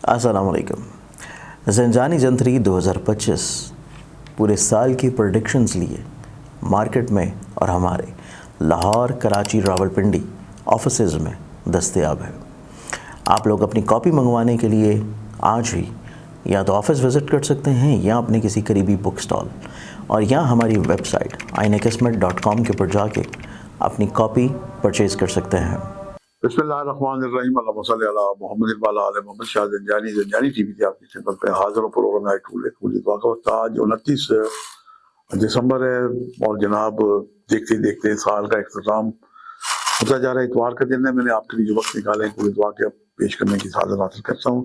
अस्सलाम वालेकुम। ज़ंजानी जंतरी 2025 पूरे साल की प्रेडिक्शंस लिए मार्केट में और हमारे लाहौर, कराची, रावलपिंडी ऑफिसेज़ में दस्तयाब है। आप लोग अपनी कॉपी मंगवाने के लिए आज ही या तो ऑफ़िस विज़िट कर सकते हैं या अपने किसी करीबी बुक स्टॉल और या हमारी वेबसाइट ainakismat.com के ऊपर जाके अपनी कॉपी परचेज़ कर सकते हैं। बिस्मिल्लाहिर्रहमानिर्रहीम अल्लाहुम्मा सल्ली अला मुहम्मद व अला आले मुहम्मद। शाह ज़ंजानी टीवी की आपकी खिदमत पे हाज़िर हूँ। प्रोग्राम नाइट वक्त आज 29 दिसंबर है और जनाब देखते देखते साल का इख्तिताम होता जा रहा है। इतवार का दिन है। मैंने आपके लिए जो वक्त निकाले हैं पूरी दुआ के पेश करने की सादत हासिल करता हूँ।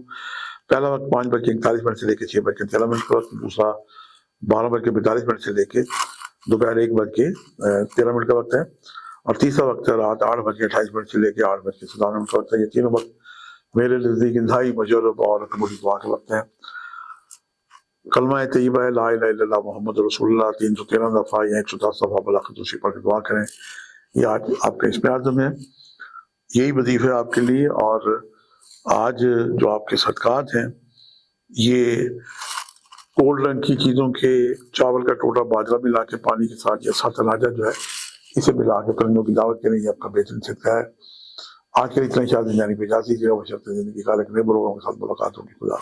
पहला वक्त 5:41 से लेकर 6:13 का वक्त, दूसरा 12:42 से लेकर दोपहर 1:13 का वक्त है और तीसरा वक्त है रात 8:28 से लेकर 8:57 का वक्त है। ये तीनों वक्त मेरे नज़दीक इंतहाई मुजर्रब और कबूल दुआ का वक्त है। कलमा तैयबा है ला इलाहा इल्लल्लाह मुहम्मद रसूलुल्लाह 313 दफ़ा या 110 दफ़ा बलाखुशी पढ़ के दुआ करें। ये आज आपका इसमें आज़म है, यही वजीफ़ा है आपके लिए। और आज जो आपके सदकात हैं ये कोल्ड रंग की चीज़ों के चावल का टोटा बाजरा मिला के पानी के साथ या साथ अनाजा जो है इसे मिला के परिंदों की दावत के लिए आपका बेहतरीन सदका है। आज के लिए इतना शायद ज़ंजानी पे इजाज़त दीजिएगा। बशर्ते ज़िंदगी का एक नए प्रोग्राम के साथ मुलाकात होगी। खुदा।